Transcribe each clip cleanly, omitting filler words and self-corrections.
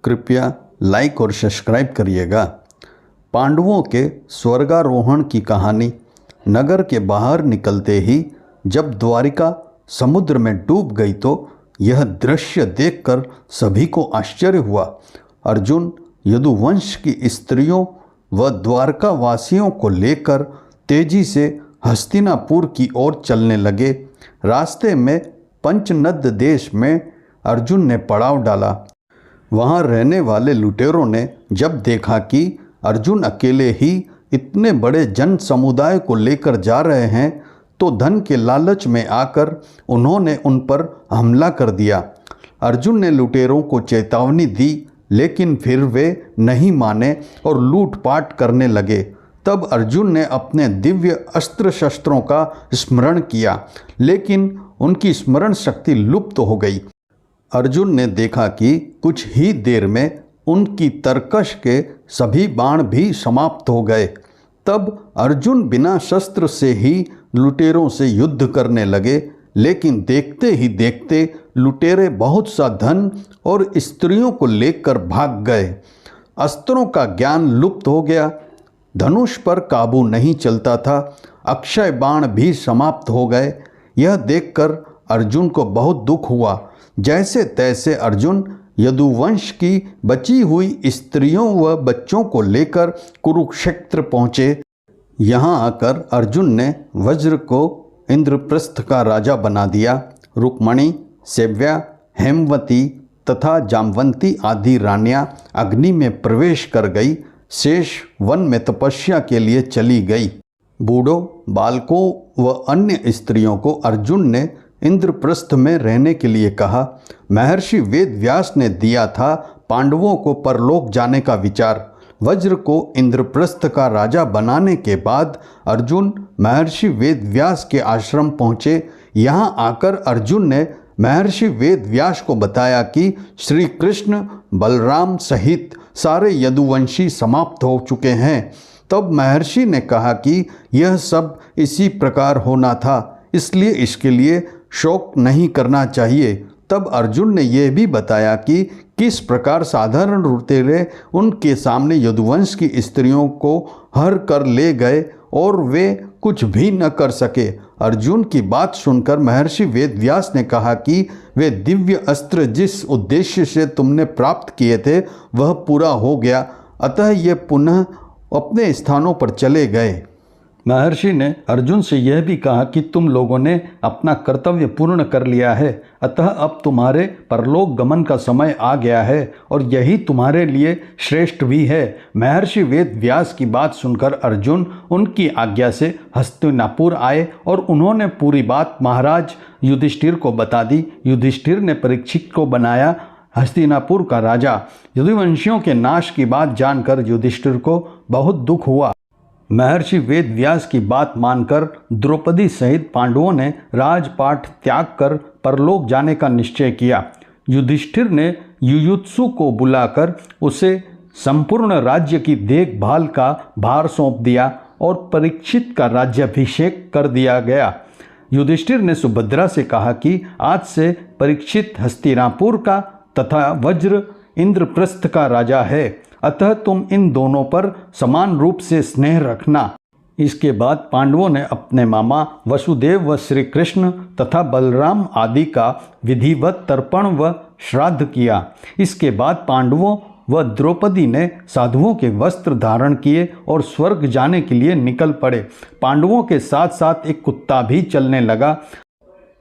कृपया लाइक और सब्सक्राइब करिएगा। पांडवों के स्वर्गारोहण की कहानी। नगर के बाहर निकलते ही जब द्वारिका समुद्र में डूब गई तो यह दृश्य देखकर सभी को आश्चर्य हुआ। अर्जुन यदुवंश की स्त्रियों व द्वारका वासियों को लेकर तेजी से हस्तिनापुर की ओर चलने लगे। रास्ते में पंचनद देश में अर्जुन ने पड़ाव डाला। वहाँ रहने वाले लुटेरों ने जब देखा कि अर्जुन अकेले ही इतने बड़े जन समुदाय को लेकर जा रहे हैं तो धन के लालच में आकर उन्होंने उन पर हमला कर दिया। अर्जुन ने लुटेरों को चेतावनी दी, लेकिन फिर वे नहीं माने और लूटपाट करने लगे। तब अर्जुन ने अपने दिव्य अस्त्र शस्त्रों का स्मरण किया, लेकिन उनकी स्मरण शक्ति लुप्त हो गई। अर्जुन ने देखा कि कुछ ही देर में उनकी तरकश के सभी बाण भी समाप्त हो गए। तब अर्जुन बिना शस्त्र से ही लुटेरों से युद्ध करने लगे, लेकिन देखते ही देखते लुटेरे बहुत सा धन और स्त्रियों को लेकर भाग गए। अस्त्रों का ज्ञान लुप्त हो गया, धनुष पर काबू नहीं चलता था, अक्षय बाण भी समाप्त हो गए। यह देखकर अर्जुन को बहुत दुख हुआ। जैसे तैसे अर्जुन यदुवंश की बची हुई स्त्रियों व बच्चों को लेकर कुरुक्षेत्र पहुँचे। यहाँ आकर अर्जुन ने वज्र को इंद्रप्रस्थ का राजा बना दिया। रुक्मणी, सेव्या, हेमवती तथा जामवंती आदि रानियां अग्नि में प्रवेश कर गई। शेष वन में तपस्या के लिए चली गई। बूढ़ों, बालकों व अन्य स्त्रियों को अर्जुन ने इंद्रप्रस्थ में रहने के लिए कहा। महर्षि वेदव्यास ने दिया था पांडवों को परलोक जाने का विचार। वज्र को इंद्रप्रस्थ का राजा बनाने के बाद अर्जुन महर्षि वेदव्यास के आश्रम पहुँचे। यहाँ आकर अर्जुन ने महर्षि वेदव्यास को बताया कि श्री कृष्ण बलराम सहित सारे यदुवंशी समाप्त हो चुके हैं। तब महर्षि ने कहा कि यह सब इसी प्रकार होना था, इसलिए इसके लिए शोक नहीं करना चाहिए। तब अर्जुन ने यह भी बताया कि किस प्रकार साधारण लुटेरे उनके सामने यदुवंश की स्त्रियों को हर कर ले गए और वे कुछ भी न कर सके। अर्जुन की बात सुनकर महर्षि वेदव्यास ने कहा कि वे दिव्य अस्त्र जिस उद्देश्य से तुमने प्राप्त किए थे वह पूरा हो गया, अतः ये पुनः अपने स्थानों पर चले गए। महर्षि ने अर्जुन से यह भी कहा कि तुम लोगों ने अपना कर्तव्य पूर्ण कर लिया है, अतः अब तुम्हारे परलोक गमन का समय आ गया है और यही तुम्हारे लिए श्रेष्ठ भी है। महर्षि वेदव्यास की बात सुनकर अर्जुन उनकी आज्ञा से हस्तिनापुर आए और उन्होंने पूरी बात महाराज युधिष्ठिर को बता दी। युधिष्ठिर ने परीक्षित को बनाया हस्तिनापुर का राजा। यदुवंशियों के नाश की बात जानकर युधिष्ठिर को बहुत दुख हुआ। महर्षि वेदव्यास की बात मानकर द्रौपदी सहित पांडवों ने राजपाट त्याग कर परलोक जाने का निश्चय किया। युधिष्ठिर ने युयुत्सु को बुलाकर उसे संपूर्ण राज्य की देखभाल का भार सौंप दिया और परीक्षित का राज्याभिषेक कर दिया गया। युधिष्ठिर ने सुभद्रा से कहा कि आज से परीक्षित हस्तिनापुर का तथा वज्र इंद्रप्रस्थ का राजा है, अतः तुम इन दोनों पर समान रूप से स्नेह रखना। इसके बाद पांडवों ने अपने मामा वसुदेव व श्री कृष्ण तथा बलराम आदि का विधिवत तर्पण व श्राद्ध किया। इसके बाद पांडवों व द्रौपदी ने साधुओं के वस्त्र धारण किए और स्वर्ग जाने के लिए निकल पड़े। पांडवों के साथ साथ एक कुत्ता भी चलने लगा।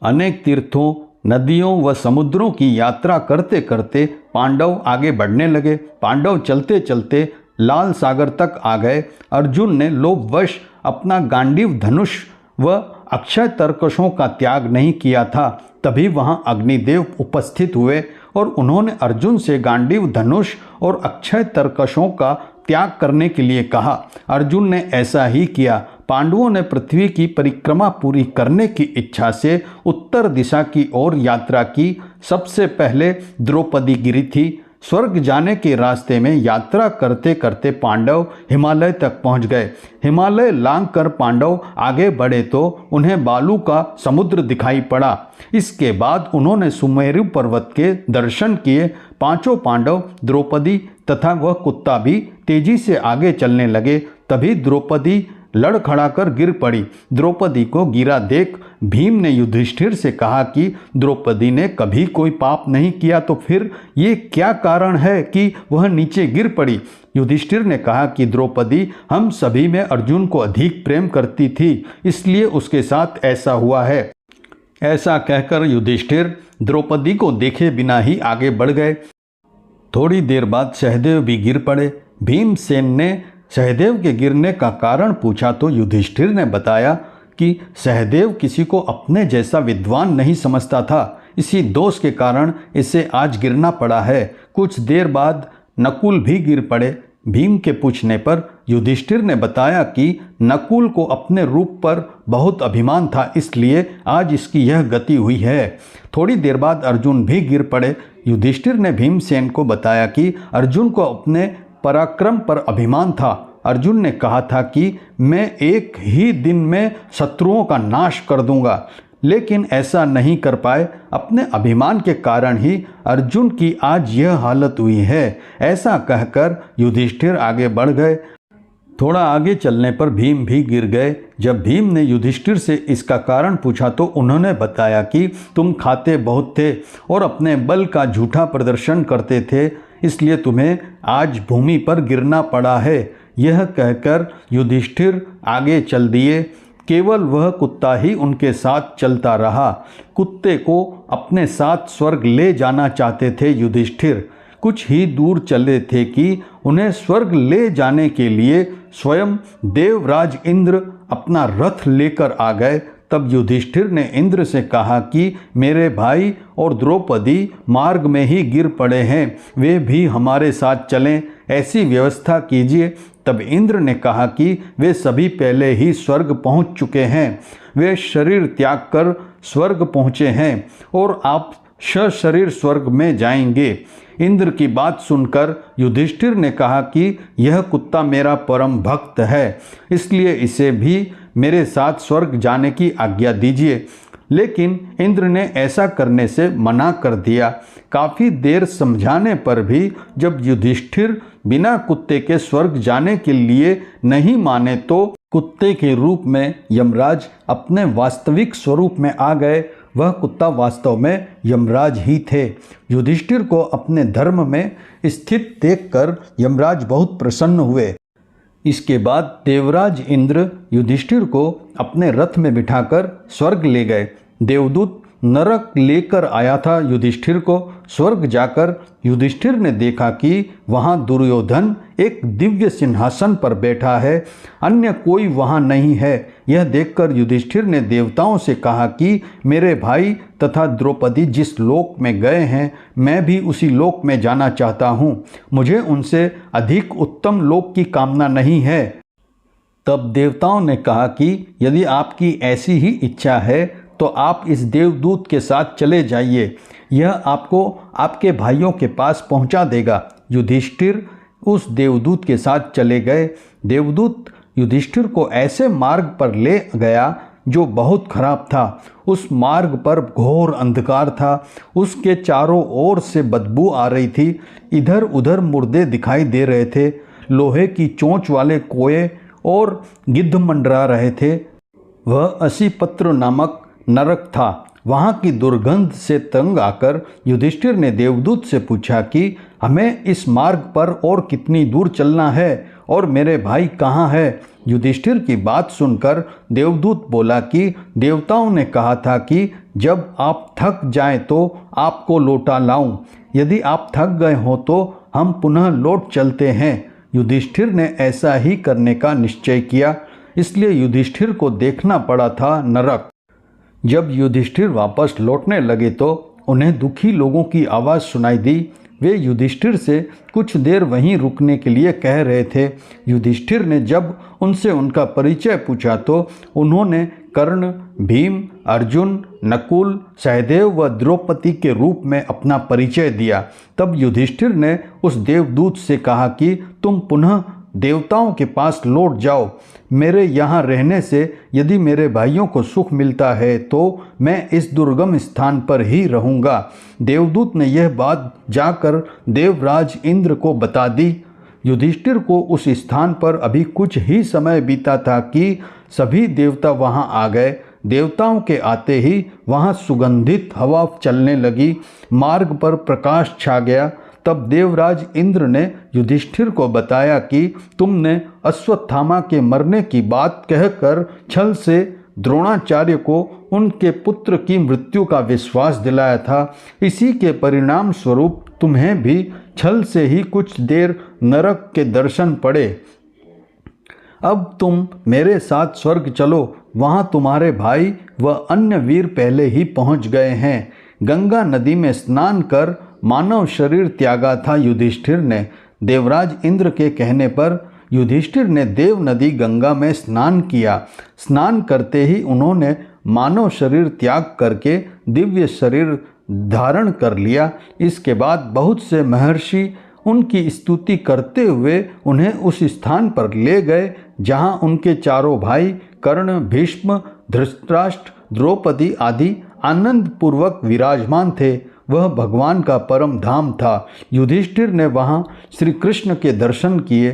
अनेक तीर्थों, नदियों व समुद्रों की यात्रा करते करते पांडव आगे बढ़ने लगे। पांडव चलते चलते लाल सागर तक आ गए। अर्जुन ने लोभवश अपना गांडीव धनुष व अक्षय तरकशों का त्याग नहीं किया था। तभी वहां अग्निदेव उपस्थित हुए और उन्होंने अर्जुन से गांडीव धनुष और अक्षय तरकशों का त्याग करने के लिए कहा। अर्जुन ने ऐसा ही किया। पांडवों ने पृथ्वी की परिक्रमा पूरी करने की इच्छा से उत्तर दिशा की ओर यात्रा की। सबसे पहले द्रौपदी गिरी थी। स्वर्ग जाने के रास्ते में यात्रा करते करते पांडव हिमालय तक पहुंच गए। हिमालय लांघ कर पांडव आगे बढ़े तो उन्हें बालू का समुद्र दिखाई पड़ा। इसके बाद उन्होंने सुमेरु पर्वत के दर्शन किए। पांचों पांडव, द्रौपदी तथा वह कुत्ता भी तेजी से आगे चलने लगे। तभी द्रौपदी लड़खड़ाकर गिर पड़ी। द्रौपदी को गिरा देख भीम ने युधिष्ठिर से कहा कि द्रौपदी ने कभी कोई पाप नहीं किया, तो फिर ये क्या कारण है कि वह नीचे गिर पड़ी। युधिष्ठिर ने कहा कि द्रौपदी हम सभी में अर्जुन को अधिक प्रेम करती थी, इसलिए उसके साथ ऐसा हुआ है। ऐसा कहकर युधिष्ठिर द्रौपदी को देखे बिना ही आगे बढ़ गए। थोड़ी देर बाद सहदेव भी गिर पड़े। भीमसेन ने सहदेव के गिरने का कारण पूछा तो युधिष्ठिर ने बताया कि सहदेव किसी को अपने जैसा विद्वान नहीं समझता था, इसी दोष के कारण इसे आज गिरना पड़ा है। कुछ देर बाद नकुल भी गिर पड़े। भीम के पूछने पर युधिष्ठिर ने बताया कि नकुल को अपने रूप पर बहुत अभिमान था, इसलिए आज इसकी यह गति हुई है। थोड़ी देर बाद अर्जुन भी गिर पड़े। युधिष्ठिर ने भीमसेन को बताया कि अर्जुन को अपने पराक्रम पर अभिमान था। अर्जुन ने कहा था कि मैं एक ही दिन में शत्रुओं का नाश कर दूंगा, लेकिन ऐसा नहीं कर पाए। अपने अभिमान के कारण ही अर्जुन की आज यह हालत हुई है। ऐसा कहकर युधिष्ठिर आगे बढ़ गए। थोड़ा आगे चलने पर भीम भी गिर गए। जब भीम ने युधिष्ठिर से इसका कारण पूछा तो उन्होंने बताया कि तुम खाते बहुत थे और अपने बल का झूठा प्रदर्शन करते थे, इसलिए तुम्हें आज भूमि पर गिरना पड़ा है। यह कहकर युधिष्ठिर आगे चल दिए। केवल वह कुत्ता ही उनके साथ चलता रहा। कुत्ते को अपने साथ स्वर्ग ले जाना चाहते थे युधिष्ठिर। कुछ ही दूर चले थे कि उन्हें स्वर्ग ले जाने के लिए स्वयं देवराज इंद्र अपना रथ लेकर आ गए। तब युधिष्ठिर ने इंद्र से कहा कि मेरे भाई और द्रौपदी मार्ग में ही गिर पड़े हैं, वे भी हमारे साथ चलें, ऐसी व्यवस्था कीजिए। तब इंद्र ने कहा कि वे सभी पहले ही स्वर्ग पहुंच चुके हैं, वे शरीर त्याग कर स्वर्ग पहुँचे हैं और आप सशरीर स्वर्ग में जाएंगे। इंद्र की बात सुनकर युधिष्ठिर ने कहा कि यह कुत्ता मेरा परम भक्त है, इसलिए इसे भी मेरे साथ स्वर्ग जाने की आज्ञा दीजिए। लेकिन इंद्र ने ऐसा करने से मना कर दिया। काफ़ी देर समझाने पर भी जब युधिष्ठिर बिना कुत्ते के स्वर्ग जाने के लिए नहीं माने तो कुत्ते के रूप में यमराज अपने वास्तविक स्वरूप में आ गए। वह कुत्ता वास्तव में यमराज ही थे। युधिष्ठिर को अपने धर्म में स्थित देखकर यमराज बहुत प्रसन्न हुए। इसके बाद देवराज इंद्र युधिष्ठिर को अपने रथ में बिठाकर स्वर्ग ले गए। देवदूत नरक लेकर आया था युधिष्ठिर को। स्वर्ग जाकर युधिष्ठिर ने देखा कि वहाँ दुर्योधन एक दिव्य सिंहासन पर बैठा है, अन्य कोई वहाँ नहीं है। यह देखकर युधिष्ठिर ने देवताओं से कहा कि मेरे भाई तथा द्रौपदी जिस लोक में गए हैं, मैं भी उसी लोक में जाना चाहता हूँ। मुझे उनसे अधिक उत्तम लोक की कामना नहीं है। तब देवताओं ने कहा कि यदि आपकी ऐसी ही इच्छा है तो आप इस देवदूत के साथ चले जाइए, यह आपको आपके भाइयों के पास पहुंचा देगा। युधिष्ठिर उस देवदूत के साथ चले गए। देवदूत युधिष्ठिर को ऐसे मार्ग पर ले गया जो बहुत खराब था। उस मार्ग पर घोर अंधकार था। उसके चारों ओर से बदबू आ रही थी। इधर उधर मुर्दे दिखाई दे रहे थे। लोहे की चोंच वाले कोए और गिद्ध मंडरा रहे थे। वह असीपत्र नामक नरक था। वहाँ की दुर्गंध से तंग आकर युधिष्ठिर ने देवदूत से पूछा कि हमें इस मार्ग पर और कितनी दूर चलना है और मेरे भाई कहाँ है। युधिष्ठिर की बात सुनकर देवदूत बोला कि देवताओं ने कहा था कि जब आप थक जाएं तो आपको लौटा लाऊं। यदि आप थक गए हो तो हम पुनः लौट चलते हैं। युधिष्ठिर ने ऐसा ही करने का निश्चय किया, इसलिए युधिष्ठिर को देखना पड़ा था नरक। जब युधिष्ठिर वापस लौटने लगे तो उन्हें दुखी लोगों की आवाज़ सुनाई दी। वे युधिष्ठिर से कुछ देर वहीं रुकने के लिए कह रहे थे। युधिष्ठिर ने जब उनसे उनका परिचय पूछा तो उन्होंने कर्ण, भीम, अर्जुन, नकुल, सहदेव व द्रौपदी के रूप में अपना परिचय दिया। तब युधिष्ठिर ने उस देवदूत से कहा कि तुम पुनः देवताओं के पास लौट जाओ। मेरे यहाँ रहने से यदि मेरे भाइयों को सुख मिलता है तो मैं इस दुर्गम स्थान पर ही रहूँगा। देवदूत ने यह बात जाकर देवराज इंद्र को बता दी। युधिष्ठिर को उस स्थान पर अभी कुछ ही समय बीता था कि सभी देवता वहां आ गए। देवताओं के आते ही वहां सुगंधित हवा चलने लगी, मार्ग पर प्रकाश छा गया। तब देवराज इंद्र ने युधिष्ठिर को बताया कि तुमने अश्वत्थामा के मरने की बात कहकर छल से द्रोणाचार्य को उनके पुत्र की मृत्यु का विश्वास दिलाया था। इसी के परिणाम स्वरूप तुम्हें भी छल से ही कुछ देर नरक के दर्शन पड़े। अब तुम मेरे साथ स्वर्ग चलो, वहाँ तुम्हारे भाई व अन्य वीर पहले ही पहुँच गए हैं। गंगा नदी में स्नान कर मानव शरीर त्यागा था युधिष्ठिर ने। देवराज इंद्र के कहने पर युधिष्ठिर ने देव नदी गंगा में स्नान किया। स्नान करते ही उन्होंने मानव शरीर त्याग करके दिव्य शरीर धारण कर लिया। इसके बाद बहुत से महर्षि उनकी स्तुति करते हुए उन्हें उस स्थान पर ले गए जहां उनके चारों भाई कर्ण, भीष्म, धृतराष्ट्र, द्रौपदी आदि आनंद पूर्वक विराजमान थे। वह भगवान का परम धाम था। युधिष्ठिर ने वहां श्री कृष्ण के दर्शन किए।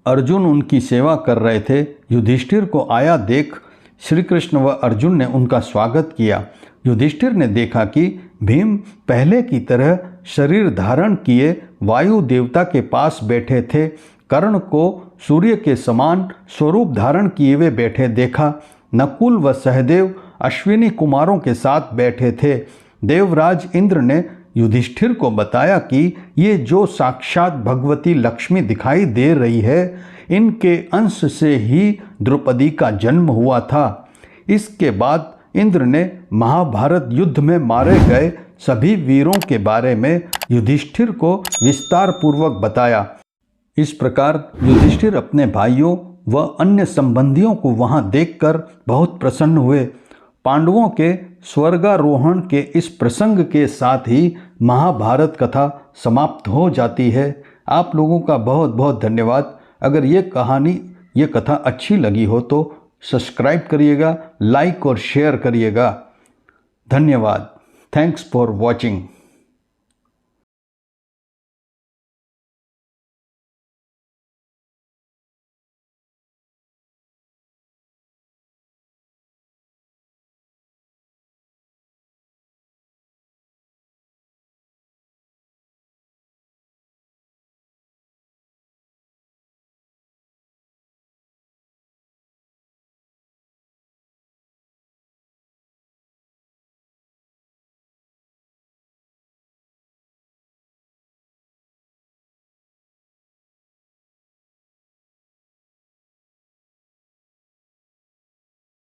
अर्जुन उनकी सेवा कर रहे थे। युधिष्ठिर को आया देख श्री कृष्ण व अर्जुन ने उनका स्वागत किया। युधिष्ठिर ने देखा कि भीम पहले की तरह शरीर धारण किए वायु देवता के पास बैठे थे। कर्ण को सूर्य के समान स्वरूप धारण किए हुए बैठे देखा। नकुल व सहदेव अश्विनी कुमारों के साथ बैठे थे। देवराज इंद्र ने युधिष्ठिर को बताया कि ये जो साक्षात भगवती लक्ष्मी दिखाई दे रही है, इनके अंश से ही द्रौपदी का जन्म हुआ था। इसके बाद इंद्र ने महाभारत युद्ध में मारे गए सभी वीरों के बारे में युधिष्ठिर को विस्तार पूर्वक बताया। इस प्रकार युधिष्ठिर अपने भाइयों व अन्य संबंधियों को वहां देखकर बहुत प्रसन्न हुए। पांडवों के स्वर्गारोहण के इस प्रसंग के साथ ही महाभारत कथा समाप्त हो जाती है। आप लोगों का बहुत बहुत धन्यवाद। अगर ये कथा अच्छी लगी हो तो सब्सक्राइब करिएगा, लाइक और शेयर करिएगा। धन्यवाद। Thanks for watching.